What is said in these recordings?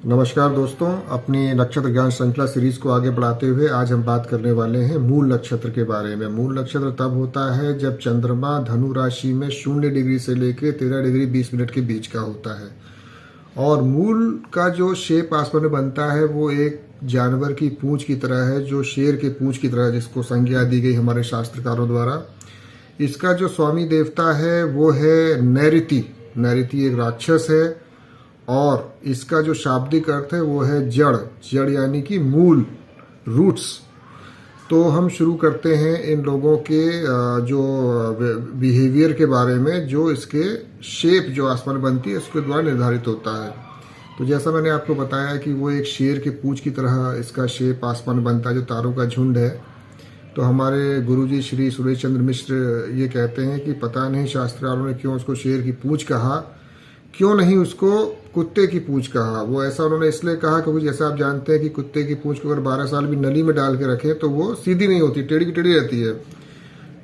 नमस्कार दोस्तों, अपनी नक्षत्र ज्ञान श्रृंखला सीरीज को आगे बढ़ाते हुए आज हम बात करने वाले हैं मूल नक्षत्र के बारे में। मूल नक्षत्र तब होता है जब चंद्रमा धनु राशि में 0 डिग्री से लेकर 13 डिग्री 20 मिनट के बीच का होता है। और मूल का जो शेप आसमान में बनता है वो एक जानवर की पूंछ की तरह है, जो शेर के पूंछ की तरह, जिसको संज्ञा दी गई हमारे शास्त्रकारों द्वारा। इसका जो स्वामी देवता है वो है नैऋति। नैऋति एक राक्षस है और इसका जो शाब्दिक अर्थ है वो है जड़। जड़ यानी कि मूल, रूट्स। तो हम शुरू करते हैं इन लोगों के जो बिहेवियर के बारे में, जो इसके शेप जो आसमान बनती है उसके द्वारा निर्धारित होता है। तो जैसा मैंने आपको बताया कि वो एक शेर के पूंछ की तरह इसका शेप आसमान बनता है, जो तारों का झुंड है। तो हमारे गुरुजी श्री सुरेश चंद्र मिश्र ये कहते हैं कि पता नहीं शास्त्रकारों ने क्यों उसको शेर की पूंछ कहा, क्यों नहीं उसको कुत्ते की पूंछ कहा। वो ऐसा उन्होंने इसलिए कहा क्योंकि जैसा आप जानते हैं कि कुत्ते की पूंछ को अगर 12 साल भी नली में डाल के रखें तो वो सीधी नहीं होती, टेढ़ी की टेढ़ी रहती है।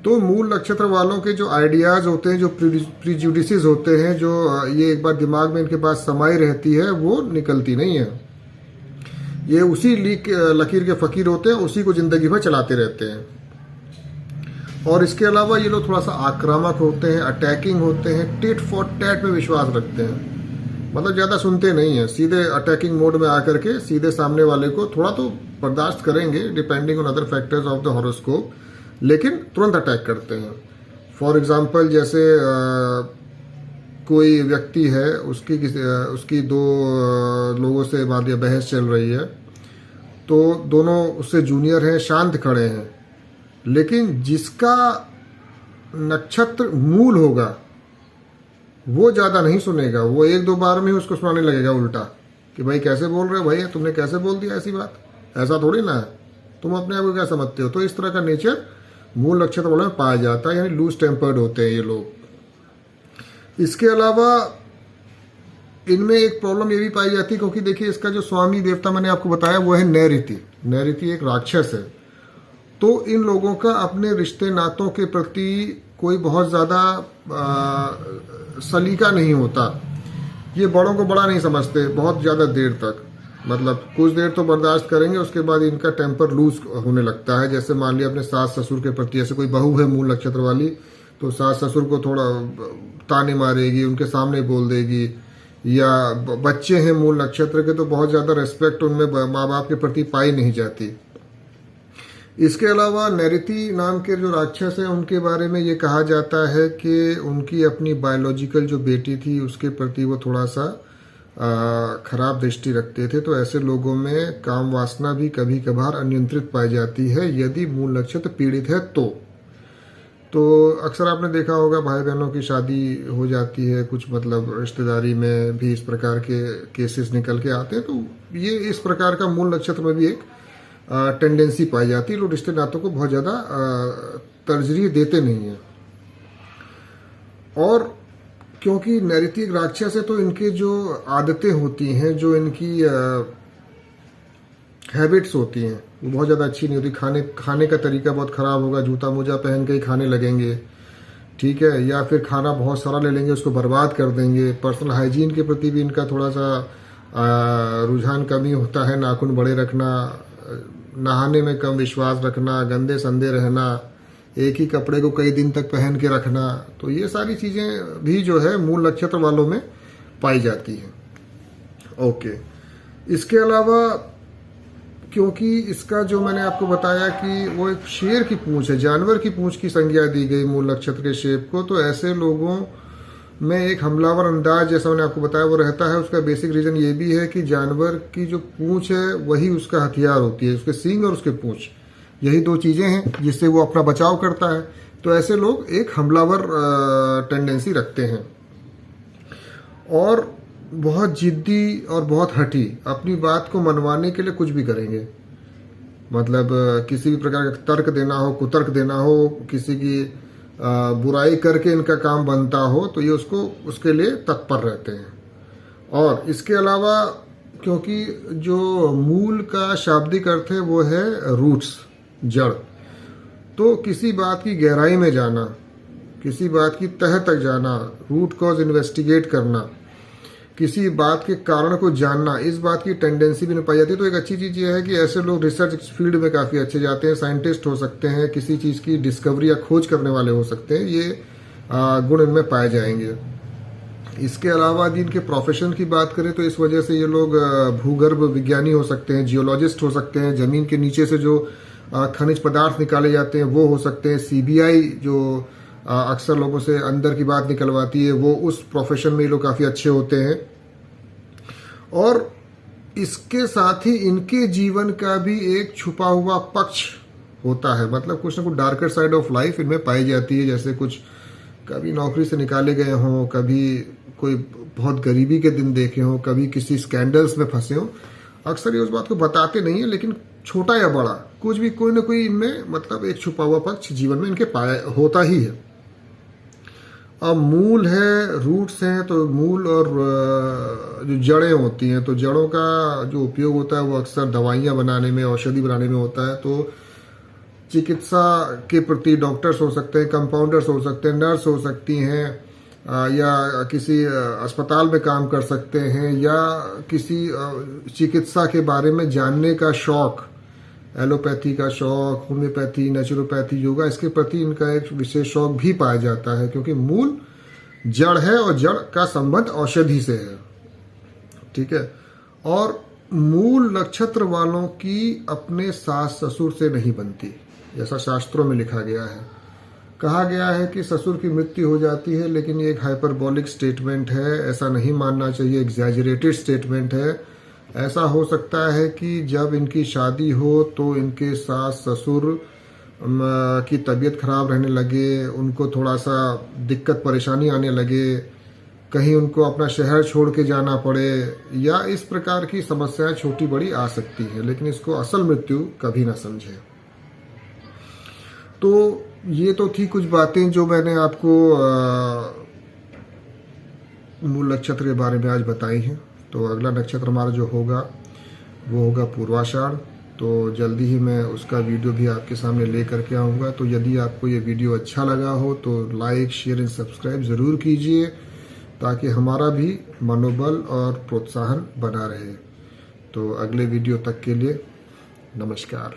तो मूल नक्षत्र वालों के जो आइडियाज होते हैं, जो प्रीजुडिसेस होते हैं, जो ये एक बार दिमाग में इनके पास समाई रहती है, वो निकलती नहीं है। ये उसी लकीर के फकीर होते हैं, उसी को जिंदगी भर चलाते रहते हैं। और इसके अलावा ये लोग थोड़ा सा आक्रामक होते हैं, अटैकिंग होते हैं, टिट फॉर टैट में विश्वास रखते हैं। मतलब ज़्यादा सुनते नहीं हैं, सीधे अटैकिंग मोड में आकर के सीधे सामने वाले को थोड़ा तो बर्दाश्त करेंगे depending on other factors of the horoscope, लेकिन तुरंत अटैक करते हैं। फॉर एग्जांपल जैसे कोई व्यक्ति है, उसकी दो लोगों से मान लिया बहस चल रही है, तो दोनों उससे जूनियर हैं, शांत खड़े हैं, लेकिन जिसका नक्षत्र मूल होगा वो ज्यादा नहीं सुनेगा। वो 1-2 बार में उसको सुनाने लगेगा उल्टा कि भाई कैसे बोल रहे हो, भाई तुमने कैसे बोल दिया ऐसी बात, ऐसा थोड़ी ना है, तुम अपने आप को क्या समझते हो। तो इस तरह का नेचर मूल नक्षत्र वालों में पाया जाता है, यानी लूज टेम्पर्ड होते हैं ये लोग। इसके अलावा इनमें एक प्रॉब्लम ये भी पाई जाती है, क्योंकि देखिए इसका जो स्वामी देवता मैंने आपको बताया वो है नैऋति। नैऋति एक राक्षस है। तो इन लोगों का अपने रिश्ते नातों के प्रति कोई बहुत ज़्यादा सलीका नहीं होता। ये बड़ों को बड़ा नहीं समझते बहुत ज़्यादा देर तक, मतलब कुछ देर तो बर्दाश्त करेंगे, उसके बाद इनका टेम्पर लूज होने लगता है। जैसे मान लिया अपने सास ससुर के प्रति, जैसे कोई बहू है मूल नक्षत्र वाली, तो सास ससुर को थोड़ा ताने मारेगी, उनके सामने बोल देगी। या बच्चे हैं मूल नक्षत्र के, तो बहुत ज़्यादा रेस्पेक्ट उनमें माँ बाप के प्रति पाई नहीं जाती। इसके अलावा नैऋति नाम के जो राक्षस हैं उनके बारे में ये कहा जाता है कि उनकी अपनी बायोलॉजिकल जो बेटी थी उसके प्रति वो थोड़ा सा खराब दृष्टि रखते थे। तो ऐसे लोगों में काम वासना भी कभी कभार अनियंत्रित पाई जाती है यदि मूल नक्षत्र पीड़ित है तो अक्सर आपने देखा होगा भाई बहनों की शादी हो जाती है, कुछ मतलब रिश्तेदारी में भी इस प्रकार के केसेस निकल के आते हैं। तो ये इस प्रकार का मूल नक्षत्र में भी एक टेंडेंसी पाई जाती है। लोग रिश्ते नातों को बहुत ज़्यादा तरजीह देते नहीं हैं। और क्योंकि नैऋति एक राक्षस है तो इनके जो आदतें होती हैं, जो इनकी हैबिट्स होती हैं, वो बहुत ज़्यादा अच्छी नहीं होती। खाने का तरीका बहुत ख़राब होगा, जूता मोजा पहन के ही खाने लगेंगे, ठीक है, या फिर खाना बहुत सारा ले लेंगे, उसको बर्बाद कर देंगे। पर्सनल हाइजीन के प्रति भी इनका थोड़ा सा रुझान कमी होता है। नाखून बड़े रखना, नहाने में कम विश्वास रखना, गंदे संदे रहना, एक ही कपड़े को कई दिन तक पहन के रखना। तो ये सारी चीज़ें भी जो है मूल नक्षत्र वालों में पाई जाती हैं। ओके, इसके अलावा क्योंकि इसका जो मैंने आपको बताया कि वो एक शेर की पूंछ है, जानवर की पूंछ की संज्ञा दी गई मूल नक्षत्र के शेप को, तो ऐसे लोगों में एक हमलावर अंदाज, जैसा मैंने आपको बताया, वो रहता है। उसका बेसिक रीजन ये भी है कि जानवर की जो पूंछ है वही उसका हथियार होती है, उसके सींग और उसके पूंछ, यही 2 चीजें हैं जिससे वो अपना बचाव करता है। तो ऐसे लोग एक हमलावर टेंडेंसी रखते हैं और बहुत जिद्दी और बहुत हठी, अपनी बात को मनवाने के लिए कुछ भी करेंगे। मतलब किसी भी प्रकार का तर्क देना हो, कुतर्क देना हो, किसी की बुराई करके इनका काम बनता हो, तो ये उसके लिए तत्पर रहते हैं। और इसके अलावा क्योंकि जो मूल का शाब्दिक अर्थ है वो है रूट्स, जड़, तो किसी बात की गहराई में जाना, किसी बात की तह तक जाना, रूट कॉज इन्वेस्टिगेट करना, किसी बात के कारण को जानना, इस बात की टेंडेंसी भी नहीं पाई जाती। तो एक अच्छी चीज़ ये है कि ऐसे लोग रिसर्च फील्ड में काफ़ी अच्छे जाते हैं, साइंटिस्ट हो सकते हैं, किसी चीज़ की डिस्कवरी या खोज करने वाले हो सकते हैं, ये गुण इनमें पाए जाएंगे। इसके अलावा यदि इनके प्रोफेशन की बात करें तो इस वजह से ये लोग भूगर्भ विज्ञानी हो सकते हैं, जियोलॉजिस्ट हो सकते हैं, जमीन के नीचे से जो खनिज पदार्थ निकाले जाते हैं वो हो सकते हैं, सीबीआई जो अक्सर लोगों से अंदर की बात निकलवाती है, वो उस प्रोफेशन में ये लोग काफ़ी अच्छे होते हैं। और इसके साथ ही इनके जीवन का भी एक छुपा हुआ पक्ष होता है, मतलब कुछ ना कुछ डार्कर साइड ऑफ लाइफ इनमें पाई जाती है। जैसे कुछ कभी नौकरी से निकाले गए हों, कभी कोई बहुत गरीबी के दिन देखे हों, कभी किसी स्कैंडल्स में फंसे हों। अक्सर ये उस बात को बताते नहीं है, लेकिन छोटा या बड़ा कुछ भी कोई ना कोई इनमें मतलब एक छुपा हुआ पक्ष जीवन में इनके पाया होता ही है। अब मूल है, रूट्स हैं, तो मूल और जो जड़ें होती हैं, तो जड़ों का जो उपयोग होता है वो अक्सर दवाइयाँ बनाने में, औषधि बनाने में होता है। तो चिकित्सा के प्रति डॉक्टर्स हो सकते हैं, कंपाउंडर्स हो सकते हैं, नर्स हो सकती हैं, या किसी अस्पताल में काम कर सकते हैं, या किसी चिकित्सा के बारे में जानने का शौक, एलोपैथी का शौक, होम्योपैथी, नेचुरोपैथी, योगा, इसके प्रति इनका एक विशेष शौक भी पाया जाता है, क्योंकि मूल जड़ है और जड़ का संबंध औषधि से है। ठीक है। और मूल नक्षत्र वालों की अपने सास ससुर से नहीं बनती, जैसा शास्त्रों में लिखा गया है। कहा गया है कि ससुर की मृत्यु हो जाती है, लेकिन ये एक हाइपरबोलिक स्टेटमेंट है, ऐसा नहीं मानना चाहिए, एग्जैजरेटेड स्टेटमेंट है। ऐसा हो सकता है कि जब इनकी शादी हो तो इनके सास ससुर की तबीयत खराब रहने लगे, उनको थोड़ा सा दिक्कत परेशानी आने लगे, कहीं उनको अपना शहर छोड़ के जाना पड़े, या इस प्रकार की समस्याएं छोटी बड़ी आ सकती हैं, लेकिन इसको असल मृत्यु कभी ना समझे। तो ये तो थी कुछ बातें जो मैंने आपको मूल नक्षत्र के बारे में आज बताई हैं। तो अगला नक्षत्र हमारा जो होगा वो होगा पूर्वाषाढ़। तो जल्दी ही मैं उसका वीडियो भी आपके सामने ले करके आऊँगा। तो यदि आपको ये वीडियो अच्छा लगा हो तो लाइक, शेयर एंड सब्सक्राइब ज़रूर कीजिए, ताकि हमारा भी मनोबल और प्रोत्साहन बना रहे। तो अगले वीडियो तक के लिए नमस्कार।